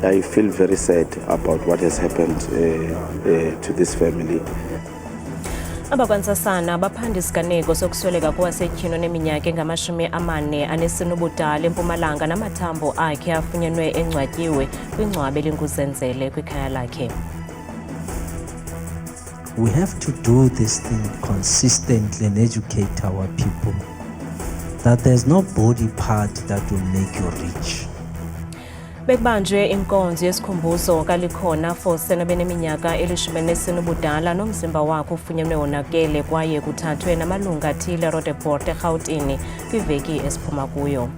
I feel very sad about what has happened to this family. Abakwantsasana baphanda isiganeko sokusweleka kowasetyhini oneminyaka engama-40 ubudala eMpumalanga namathambo akhe afunyenwe engcwatyiwe kwingcwabe elinguZenzele kwikhaya lakhe. We have to do this thing consistently and educate our people that there's no body part that will make you rich. Bekubanjwe inkonzo yesikhumbuzo kalikhona Fosena beneminyaka 14 ubudala nomzimba wakhe ufunyenwe wonakele kwaye kuthathwe namalunga athile eRoodeport eGauteng kwiveki esiphuma kuyo.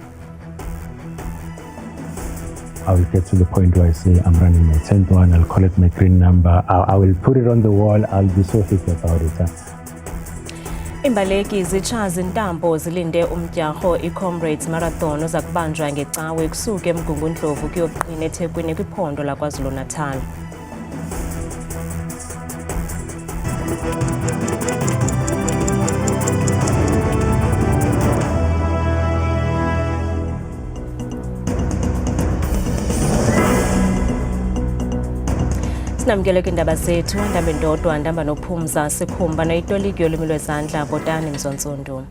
I will get to the point where I say I'm running my 10th one, I'll collect my green number, I will put it on the wall, I'll be so happy about it. Imbaleki zitshaza intambo zilinde umdyarho iComrades Marathon oza kubanjwa ngecawe kusuke eMgungundlovu kuyoqina eThekwini kwiphondo laKwaZulu-Natal. Sinamkele kwindaba zethu ndaba ndodwa ndaba nophumza sikhumba nayitoliki yolwimi lwezandla Botani Mzontsundu.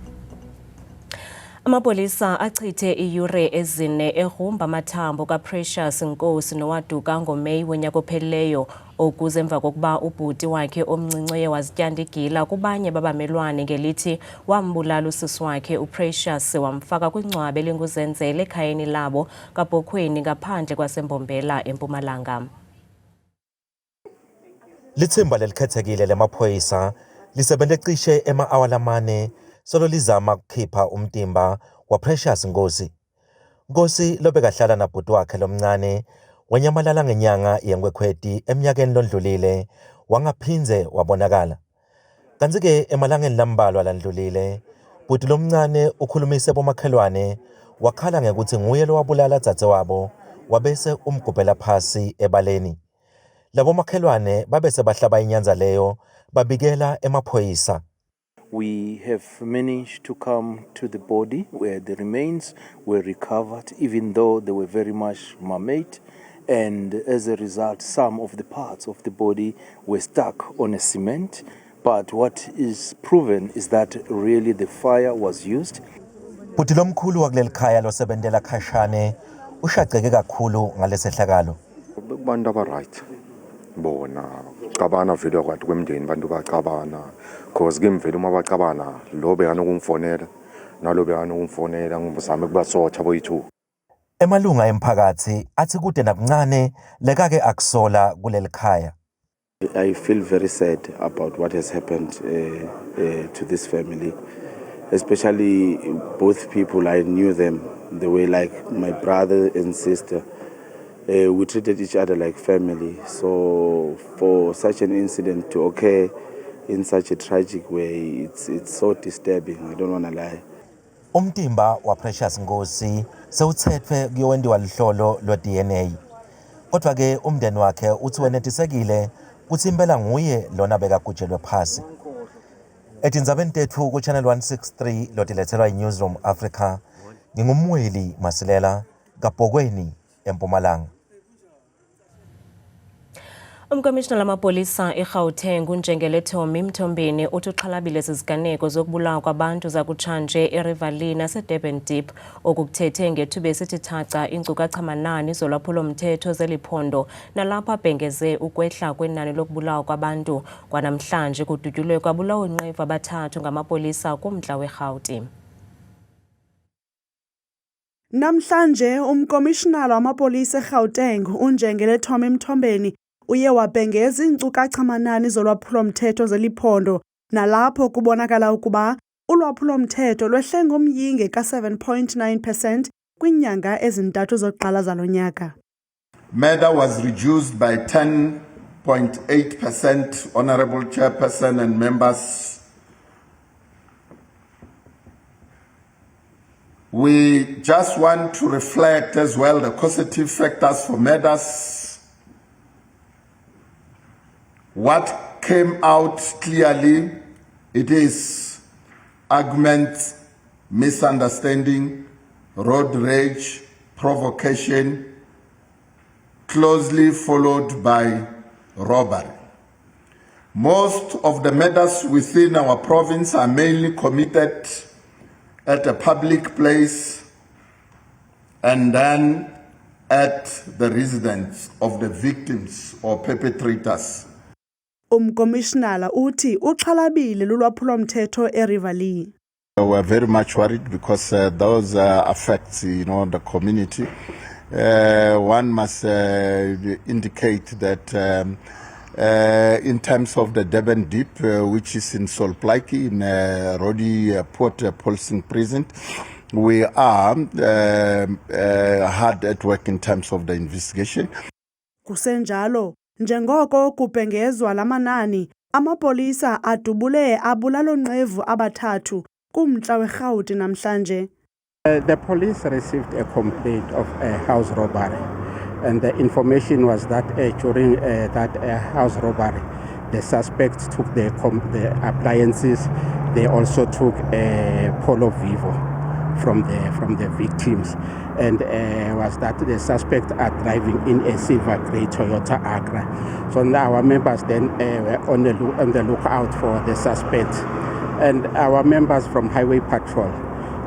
Amapolisa achithe iyure ezine egrumba amathambo kaPrecious Nkosi nowaduka ngoMeyi wonyaka ophelileyo okuze emva kokuba ubhuti wakhe omncinci oye wazityanda igila kubanye babamelwane ngelithi wambulala usisi wakhe uPrecious wamfaka kwingcwabe elinguZenzele ekhayeni labo kaBokhweni ngaphandle kwaseMbombela eMpumalanga. Lithimba lelikhethekile lemaphoyisa lisebenze cishe ema-awala amane solo lizama ukukhipha umtimba waPrecious Nkosi. Nkosi lobekahlala nabhuti wakhe lomncane wanyamalala ngenyanga yeNkwekhweti eminyakeni londlulile wangaphinze wabonakala. Kanti-ke emalangeni lambalwa landlulile bhuti lomncane ukhulumise bomakhelwane wakhala ngekuthi nguye lowabulala dzadzewabo wabese umgubhela phasi ebaleni. Labo makhelwane babese bahlaba inyanza leyo babikela emaphoyisa. We have managed to come to the body where the remains were recovered, even though they were very much marmade, and as a result some of the parts of the body were stuck on a cement. But what is proven is that really the fire was used. Bhuti lomkhulu wakuleli khaya losebentela khashane ushaqeke kakhulu ngalesehlakalo. Bantu aba-right bona cabana vele kwathi kwemndeni bantu bacabana cause kimvele uma bacabana lo bekana ukumfonela nalo bekana ukumfonela ngizame kubasotha boyi2. Emalunga emphakathi athi kude nakuncane lekake akusola kuleli khaya. I feel very sad about what has happened to this family, especially both people. I knew them. They were like my brother and sister. We treated each other like family. So for such an incident to occur in such a tragic way, it's so disturbing. I don't want to lie. Umtimba waPrecious Nkosi sewuthethwe kuyowendiwa lihlolo lwe-DNA. Kodwa ke umndeni wakhe uthi wenetisekile uthi impela nguye lona bekagujelwe phasi. Etindzabeni tethu ku Channel 163 lotilethelwa iNewsroom Africa, ngingumweli Masilela kaBhokweni eMpumalanga. Umkomishina lamapolisa eGauteng uNjengele Thomi Mthombeni uthi uxhalabile ziziganeko zokubulawa kwabantu zakutshanje eRiverlea naseDurban Deep okukuthethe ngethuba esithi thaca inkcukacha-manani zolwaphulo-mthetho zeliphondo nalapho abhengeze ukwehla kwenani lokubulawa kwabantu kwanamhlanje kudutyulwe kwabulawa oonqevu abathathu ngamapolisa kumntla weRhawuti. Namhlanje umkomishinala wamapolisa eGauteng uNjengele Thomi Mthombeni uye wabhengeza iinkcukacha-manani zolwaphulo-mthetho zeliphondo nalapho kubonakala ukuba ulwaphulo-mthetho lwehle ngomyinge ka-7.9% kwiinyanga ezintathu zokuqala zalo nyaka. Murder was reduced by 10.8%, Honorable Chairperson and members. We just want to reflect as well the causative factors for murders. What came out clearly, it is argument, misunderstanding, road rage, provocation, closely followed by robbery. Most of the murders within our province are mainly committed at a public place and then at the residence of the victims or perpetrators. Umkomishinala uthi uxhalabile lolwaphulomthetho eRivali. We're very much worried because those affects, the community. One must indicate that in terms of the Durban Deep, which is in Solplaatje, in Rodi Port Policing Precinct, we are hard at work in terms of the investigation. Kusenjalo, njengoko kubhengezwa lamanani, amapolisa adubule abulalonqevu abathathu kumntla weRhawuti namhlanje. The police received a complaint of a house robbery, and the information was that during that house robbery, the suspects took the appliances. They also took a Polo Vivo from the victims, and was that the suspects are driving in a silver grey Toyota Agra. So now our members then were on the lookout for the suspects, and our members from Highway Patrol,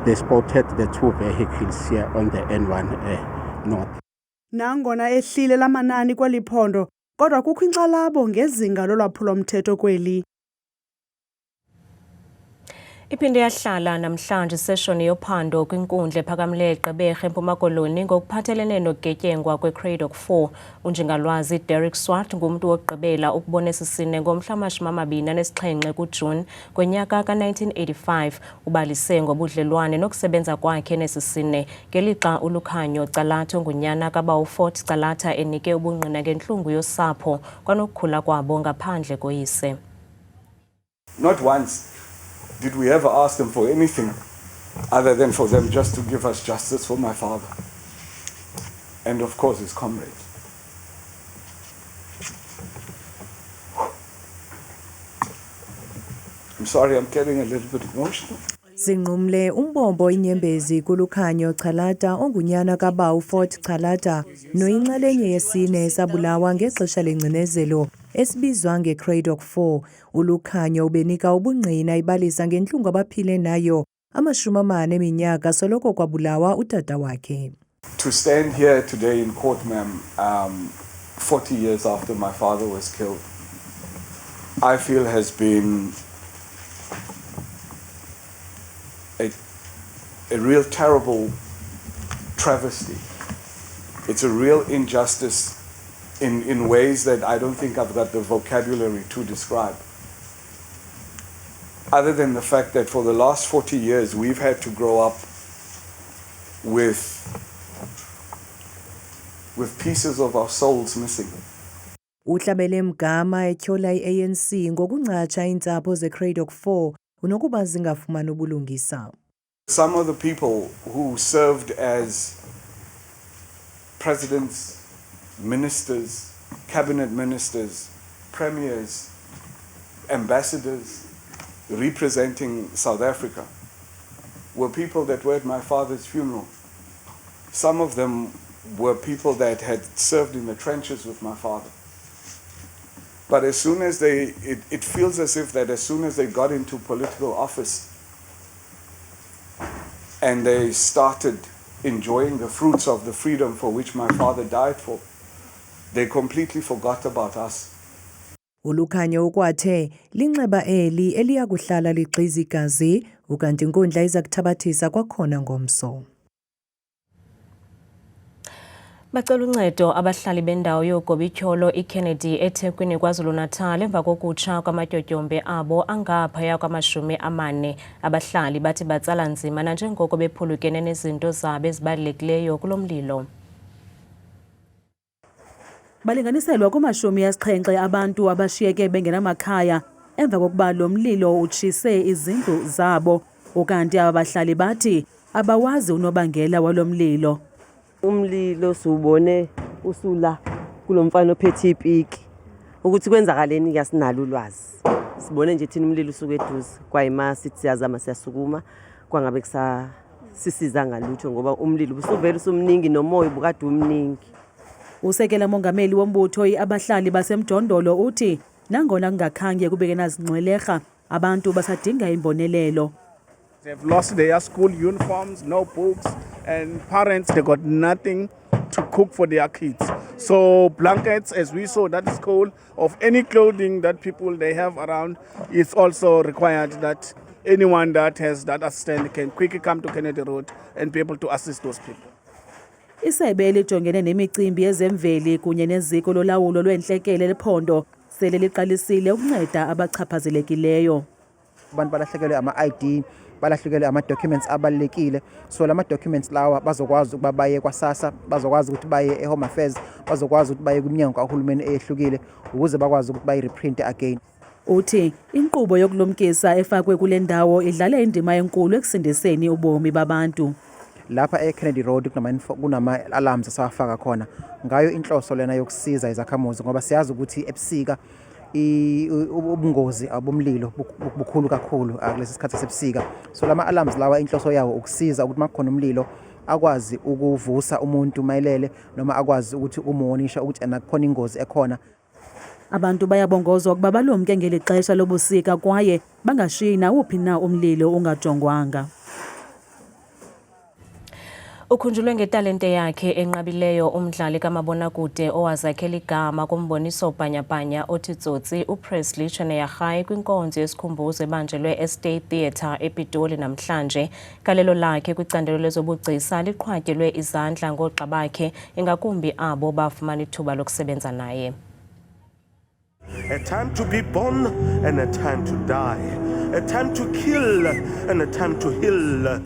they spotted the two vehicles here on the N1 North. Nangona ehlile lamanani kweliphondo, kodwa kukho inkxalabo ngezinga lolwaphulomthetho kweli. Iphinde yahlala namhlanje seshoni yophando kwinkundla ephakamileyo eGqeberha eMpuma Koloni ngokuphathelene nokugetyengwa kweCraddock 4. Unjingalwazi Derek Swart ngumntu wokugqibela ukubona esisine ngomhla wama-27 kuJuni konyaka ka-1985. Ubalise ngobudlelwane nokusebenza kwakhe nesisine ngelixa uLukhanyo Calatha ongunyana kaBawu-Fort Calatha enike ubungqina ngentlungu yosapho kwanokukhula kwabo ngaphandle koyise. Not once did we ever ask them for anything other than for them just to give us justice for my father and of course his comrades. I'm sorry, I'm getting a little bit emotional. Zinqumle umbombo inyembezi kuLukhanyo Calatha ongunyana kaBawu-Fort Calatha noyinxalenye yesine sabulawa ngexesha lengcinezelo esibizwa ngeCraddock 4. uLukhanyo ubenika ubungqina ibalisa ngentlungu abaphile nayo 40 eminyaka soloko kwabulawa utata wakhe. To stand here today in court, ma'am, 40 years after my father was killed, I feel has been a real terrible travesty. It's a real injustice in ways that I don't think I've got the vocabulary to describe. Other than the fact that for the last 40 years we've had to grow up with pieces of our souls missing. Uhlabele Mgama etyhola iANC ngokuncatsha iintsapho zeCraddock 4 unokuba zingafumani ubulungisa. Some of the people who served as presidents, ministers, cabinet ministers, premiers, ambassadors representing South Africa were people that were at my father's funeral. Some of them were people that had served in the trenches with my father. But as soon as it feels as if that as soon as they got into political office and they started enjoying the fruits of the freedom for which my father died for, they completely forgot about us. uLukhanyo ukwathe linxeba eli eliya kuhlala ligxiza igazi ukanti inkundla iza kuthabathisa kwakhona ngomso. Bacela uncedo abahlali bendawo yoGobityholo iKennedy eThekwini KwaZulu-Natal emva kokutsha kwamatyotyombe abo angaphaya kwama-40. Abahlali bathi batsala nzima nanjengoko bephulukene nezinto zabo ezibalulekileyo kulo mlilo. Balinganiselwa kuma-70 abantu abashiyeke bengenamakhaya emva kokuba lo mlilo utshise izindlu zabo, ukanti abahlali bathi abawazi unobangela walo mlilo. Umlilo siubone usula kulomfana ophethe ipiki ukuthi kwenzakaleni yasinalo ulwazi. Sibone nje thina umlilo usuke eduze kwayima sithi siyazama siyasukuma kwangabe kusasiza ngalutho ngoba umlilo usuvela usumningi nomoya ubukade umningi. Usekela mongameli wombutho abahlali basemjondolo uthi nangona kungakhange kubeke nazingcwelerha abantu basadinga imbonelelo. They've lost their school uniforms, no books, and parents, they got nothing to cook for their kids. So blankets, as we saw, that is cold, of any clothing that people they have around, it's also required that anyone that has that assistance can quickly come to Kennedy Road and be able to assist those people. Isebe elijongene nemicimbi yezemveli kunye neziko lolawulo lwentlekele lephondo sele liqalisile ukunceda abachaphazelekileyo. Abantu balahlekelwe ama-ID, balahlekelwe ama-documents abalulekile. So lama documents lawa bazokwazi ukuba baye kwaSASSA, bazokwazi ukuthi baye eHome Affairs, bazokwazi ukuthi baye kwiminyango kahulumeni eyehlukile ukuze bakwazi ukuthi bayi-reprint again. Uthi inkqubo yokulumkisa efakwe kule ndawo idlala indima enkulu ekusindiseni ubomi babantu. Lapha eKennedy Road kunama-alarms asawafaka khona ngayo inhloso lena yokusiza izakhamuzi ngoba siyazi ukuthi ebusika ubungozi abomlilo bukhulu kakhulu kulesi sikhathi sebusika. So lama-alarms lawa inhloso yawo ukusiza ukuthi makukhona umlilo akwazi ukuvusa umuntu mayelele noma akwazi ukuthi umuonisha ukuthi anakukhona ingozi ekhona. Abantu bayabongozwa ukuba balumke ngeli xesha lobusika kwaye bangashiyi nawuphi na umlilo ungajongwanga. Ukhunjulwe ngetalente yakhe enqabileyo umdlali kamabonakude owazakhela igama kumboniso bhanyabhanya othi Tsotsi uPresley Choneyagae kwinkonzo yesikhumbuzo ebanjelwe eState Theatre ePitoli namhlanje. Galelo lakhe kwicandelo lezobugcisa liqhwatyelwe izandla ngoogxa bakhe ingakumbi abo bafumana ithuba lokusebenza naye. A time to be born and a time to die. A time to kill and a time to heal.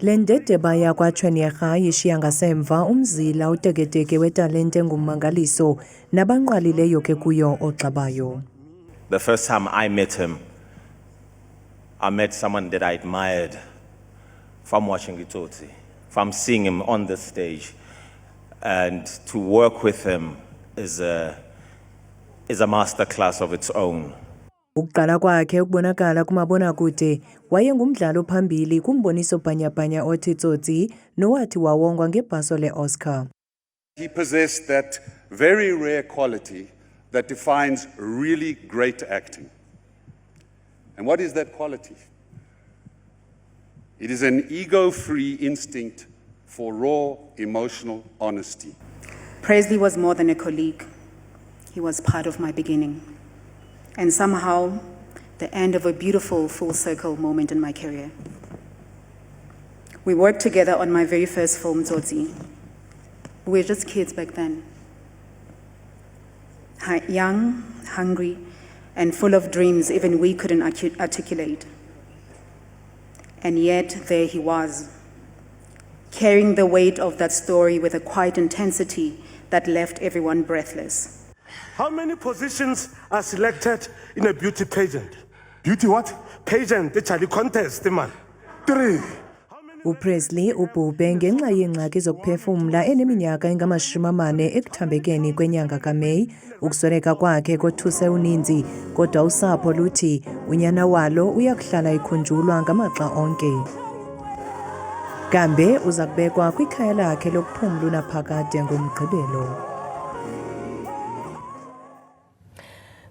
Le ndedeba yakwaChoneyagae ishiya ngasemva umzila uteketeke wetalente ngummangaliso nabanqwalileyo ke kuyo oxabayo. The first time I met him, I met someone that I admired from watching Tsotsi, from seeing him on the stage, and to work with him is a masterclass of its own. Ukuqala kwakhe ukubonakala kumabonakude wayengumdlali ophambili kumboniso bhanyabhanya othi Tsotsi nowathi wawongwa ngebhaso le-Oscar. He possessed that very rare quality that defines really great acting. And what is that quality? It is an ego-free instinct for raw emotional honesty. Presley was more than a colleague. He was part of my beginning. And somehow, the end of a beautiful full-circle moment in my career. We worked together on my very first film, Tsotsi. We were just kids back then. Young, hungry, and full of dreams even we couldn't articulate. And yet, there he was, carrying the weight of that story with a quiet intensity that left everyone breathless. How many positions are selected in a beauty pageant? Beauty what? Pageant, the Charlie contest, man. 3. uPresley ubhubhe ngenxa yeengxaki zokuphefumla eneminyaka engama-40 ekuthambekeni kwenyanga kaMeyi. Ukusweleka kwakhe kothuse uninzi kodwa usapho luthi unyana walo uyakuhlala ikhunjulwa ngamaxa onke. Kambe uza kubekwa kwikhaya lakhe lokuphumla unaphakade ngomgqibelo.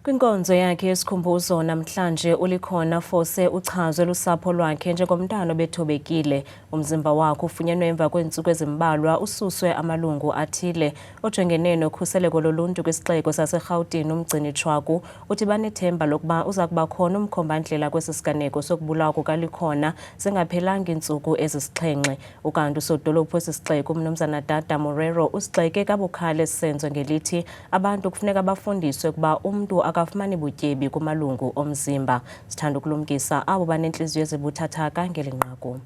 Kwinkonzo yakhe yesikhumbuzo namhlanje ulikhona Fose uchazwe lusapho lwakhe njengomntana obethobekile. Umzimba wakhe ufunyenwe emva kweentsuku ezimbalwa ususwe amalungu athile. Ojongene nokhuseleko loluntu kwisixeko saseRhawutini umgcini Chwaku uthi banethemba lokuba uza kuba khona umkhombandlela kwesi siganeko sokubulawa kukalikhona zingaphelanga iintsuku ezisixhenxe. Ukanti usodolophu esisixeko umnumzana Dada Morero usixeke kabukhali sisenzo ngelithi abantu kufuneka bafundiswe ukuba umntu akafumani butyebi kumalungu omzimba. Sithanda ukulumkisa abo banentliziyo ezibuthathaka ngeli nqaku.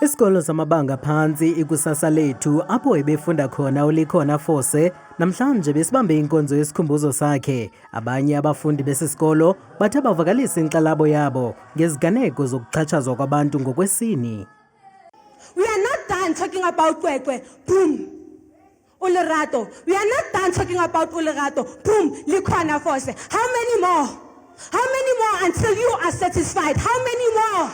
Isikolo samabanga phansi ikusasa lethu apho ebefunda khona ulikhona Fose namhlanje besibambe inkonzo yesikhumbuzo sakhe. Abanye abafundi besisikolo bathe bavakalisa inkxalabo yabo ngeziganeko zokuxhatshazwa kwabantu ngokwesini. We are not done talking about Kwekwe, boom, Ulerato. We are not done talking about Ulerato, boom, Likhona Fose. How many more? How many more until you are satisfied? How many more?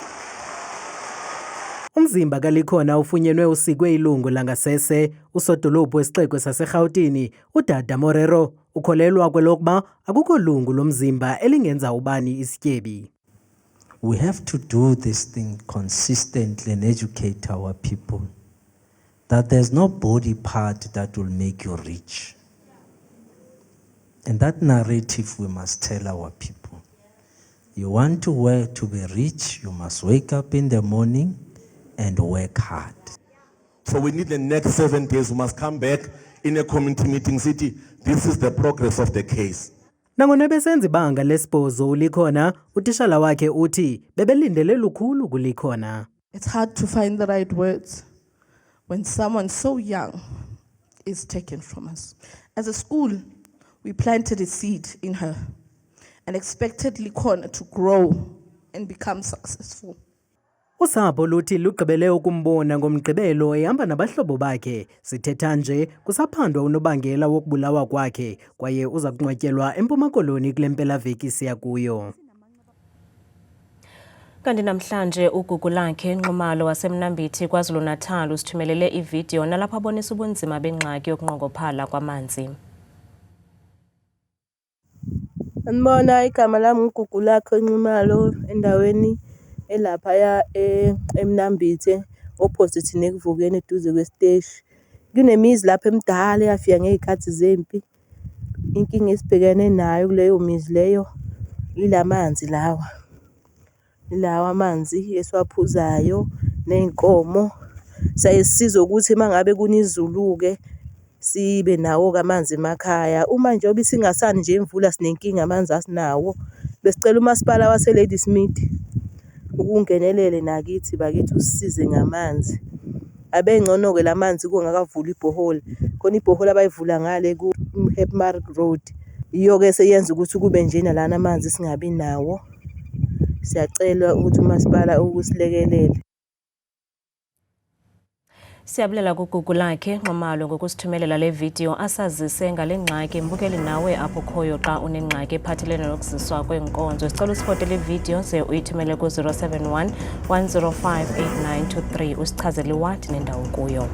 Umzimba kaLikhona ufunyenwe usikwe ilungu langasese usodolophu wesixeko saseRhawutini uDada Morero ukholelwa kwelokuba akukho lungu lomzimba elingenza ubani isityebi. We have to do this thing consistently and educate our people that there's no body part that will make you rich. And that narrative we must tell our people. You want to be rich, you must wake up in the morning and work hard. So we need the next 7 days, we must come back in a community meeting city. This is the progress of the case. Nangona besenza ibanga lesibhozo uLikhona, utishala wakhe uthi bebelindele lukhulu kuLikhona. It's hard to find the right words when someone so young is taken from us. As a school, we planted a seed in her and expected Likhona to grow and become successful. Usapho luthi lugqibele ukumbona ngomgqibelo ehamba nabahlobo bakhe. Sithetha nje kusaphandwa unobangela wokubulawa kwakhe kwaye uza kunqwatyelwa eMpuma Koloni kule mpelaveki siya kuyo. Kanti namhlanje ugugu lakhe Nxumalo waseMnambithi KwaZulu-Natal usithumelele ividiyo nalapho abonisa ubunzima bengxaki yokunqongophala kwamanzi. Ngibona igama lami ugugu lakhe Nxumalo endaweni elapha eMnambithi opposite nekuvukeni eduze kwesteshi. Kunemizi lapha emdala yafika ngezikhathi zempi. Inkinga esibhekene nayo kuleyo mizi leyo ilamanzi lawa. Lawa amanzi esiwaphuzayo nenkomo. Sayisiza ukuthi mangabe kunizulu ke sibe nawo kamanzi emakhaya. Uma nje obisingasani nje imvula sinenkinga amanzi asinawo. Besicela umasipala wase Ladysmith ukungenelele nakithi bakithi usisize ngamanzi. Abengcono ke lamanzi kungakavula ibhoholi. Khona ibhoholi abayivula ngale ku Hepmark Road. Iyo ke seyenza ukuthi kube njena lana amanzi singabi nawo. Siyacela ukuthi umasipala ukusilekelele. Siyabulela kugugu lakhe Nxumalo ngokusithumelela le video asazise ngale ngxaki. Mbukeli nawe apho khoyo xa unengxaki ephathelene nokuziswa kwenkonzo. Sicela usifote le video ze uyithumele ku 071 105 8923 usichazele iwadi nendawo kuyo.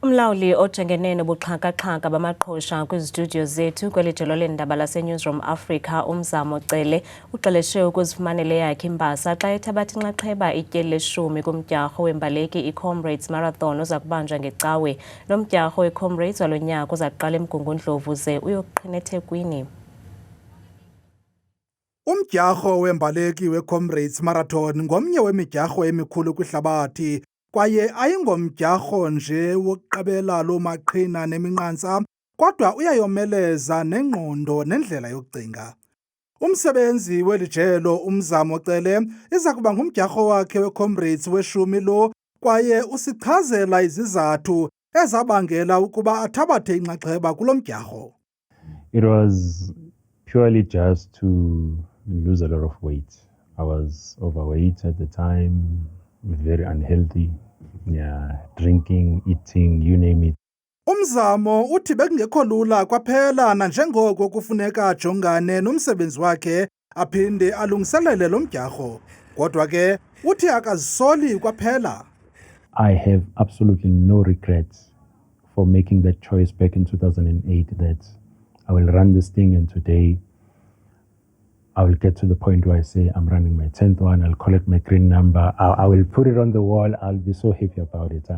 Umlawuli ojengene nobuxhaka-xhaka bamaqhosha kwizitudiyo zethu kwelijelo lendaba laseNewsroom Africa uMzamo Cele uxeleshe ukuzifumanele yakhe imbasa xa ethabatha inxaxheba ityeli le-10 kumdyarho wembaleki iComrades Marathon oza kubanjwa ngecawe. Lo mdyarho weComrades walo nyaka uza kuqala eMgungundlovu ze uyokuqhina eThekwini. Umdyarho wembaleki weComrades Marathon ngomnye wemidyarho emikhulu kwihlabathi. Kwaye ayingomdyarho nje wokuqabela lo maqhina neminqantsa kodwa uyayomeleza nengqondo nendlela yokucinga. Umsebenzi welijelo uMzamo Cele iza kuba ngumdyarho wakhe weComrades we-10 lo kwaye usichazela izizathu ezabangela ukuba athabathe inxaxheba kulo mdyarho. It was purely just to lose a lot of weight. I was overweight at the time. Very unhealthy, yeah, drinking, eating, you name it. Umzamo uthi bekungekho lula kwaphela nanjengoko kufuneka ajongane nomsebenzi wakhe aphinde alungiselele lo mdyarho. Kodwa ke uthi akazisoli kwaphela. I have absolutely no regrets for making that choice back in 2008 that I will run this thing, and today I will get to the point where I say I'm running my 10th one, I'll collect my green number, I will put it on the wall, I'll be so happy about it.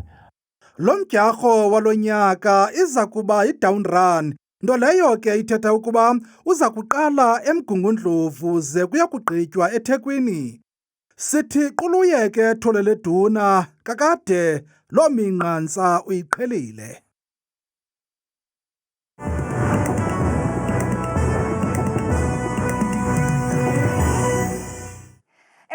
Lo mdyarho walo nyaka iza kuba yi-down run, nto leyo ke ithetha ukuba uza kuqala eMgungundlovu ze kuya kugqitywa eThekwini. Sithi quluyeke thole leduna kakade lo minqantsa uyiqhelile.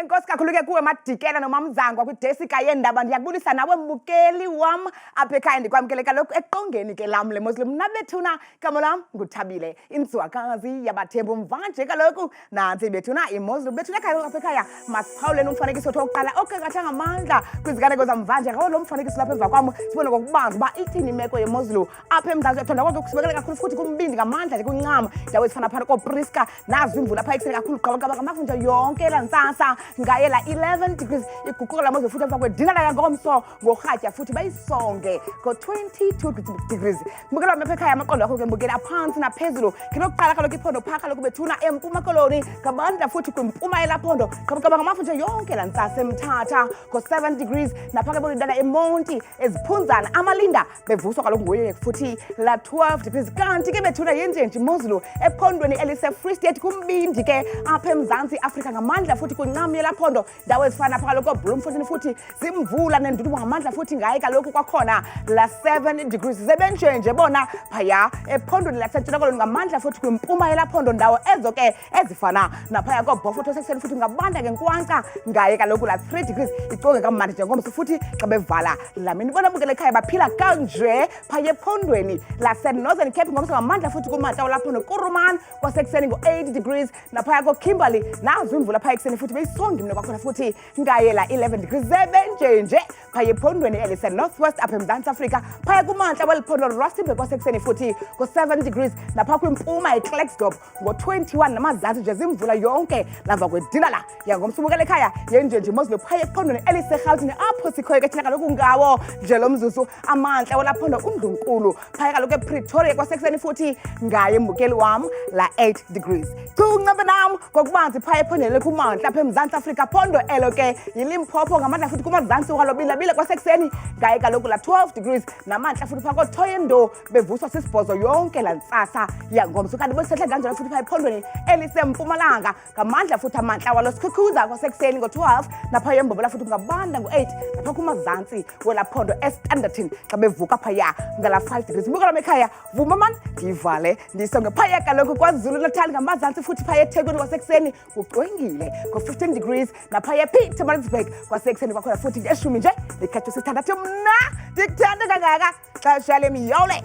Enkosi kakhulu ke kuwe Madikela noMamzangwa kwidesika yendaba ndiyakubulisa nawe mbukeli wam apha ekhaya ndikwamkele kaloku eqongeni ke lam leMuslim nabethuna igama lam nguThabile inzwakazi yabathembu mvanje kaloku nansi bethuna iMuslim bethuna ekhaya apha ekhaya masiphawuleni umfanekiso wethu wokuqala oqeqesha ngamandla kwiziganeko zamvanje ngawo lo mfanekiso lapha emva kwam sibone ngokubanzi uba ithini imeko yeMuslim apha eMzantsi yathanda kodwa ukusibekela kakhulu futhi kumbindi ngamandla nje kuncama ndawo ezifana phana kooPriska nazo imvula apha ekuseni kakhulu gqabagqaba ngamafunja yonke lantsasa ngaye la 11 degrees iguquka lamozo futhi emva kwedinala yangomso ngorhatya futhi bayisonge ngo-22 degrees mbukela wami apha ekhaya amaqondo akho ke mbukela aphansi naphezulu ngelokuqala kaloku iphondo phaa kaloku bethuna empuma koloni ngabandla futhi kwimpuma elaphondo gqabagqaba ngamafunja yonke lantsasa emthatha ngo-7 degrees napha ke bonidala emonti eziphunzana amalinda bevuswa kaloku ngoye futhi la 12 degrees kanti ke bethuna yenjenje imozulu ephondweni elise-Free State kumbindi ke apha eMzantsi Afrika ngamandla futhi kwincam yelaphondo ndawo ezifana apha kaloku Bloemfontein futhi zimvula nendudumo ngamandla futhi ngaye kaloku kwakhona la 7 degrees zebenjenje bona phaya ephondweni lasentshona koloni ngamandla futhi kwimpuma yelaphondo ndawo ezo ke ezifana naphaya koBhofotho sekuseni futhi ngabanda ke nkwanka ngaye kaloku la 3 degrees iconge kamandi njengomso futhi xa bevala lamini bona bukele ekhaya baphila kanje phaya ephondweni laseNorthern Cape ngomso ngamandla futhi kumantla walaphondo kuRoman kwasekuseni ngo-8 degrees naphaya koKimberley nazo imvula phaya ekuseni futhi beyisongi mna kwakhona futhi ngaye la 11 degrees zebenjenje phaya ephondweni elise-Northwest apha eMzantsi Afrika phaya kumantla weliphondo Rustenburg kwasekuseni futhi ngo-7 degrees napha kwimpuma eKlerksdorp ngo-21 namazantsi nje zimvula yonke lava kwedinala yangomso bukele ekhaya yenjenje imozulu phaya ephondweni eliseRhawutini apho sikhoyo ke thina kaloku ngawo nje lo mzuzu amantla welaphondo uNdlunkulu phaya kaloku ePretoria kwasekuseni futhi ngaye mbukeli wam la 8 degrees kuncabe nam ngokubanzi phaya ephondweni kumantla apha eMzantsi Afrika phondo elo ke yiLimpopo ngamandla futhi kumazantsi walobilabile kwasekuseni ngaye kaloku la 12 degrees namantla futhi phaa koThoyendo bevuswa sisibhozo yonke la ntsasa yangomso kanti bosehla kanjalo futhi phaya ephondweni elisempumalanga ngamandla futhi amantla walo sikhukhuza kwasekuseni ngo-12 naphaya embobola futhi ngabanda ngo-8 napha kumazantsi welaphondo eStanderton xa bevuka phaya ngala 5 degrees mbukela ekhaya vuma man ndiyivale ndisonge phaya kaloku KwaZulu-Natal ngamazantsi futhi phaya eThekwini kwasekuseni kucwengile ngo-15 degrees naphaya ePietermaritzburg kwasekuseni kwakhona futhi ngeshumi nje likhetho sithandathu mna ndikuthanda kangaka xesha lemiyole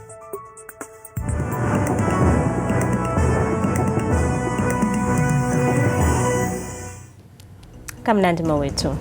kamnandi mawethu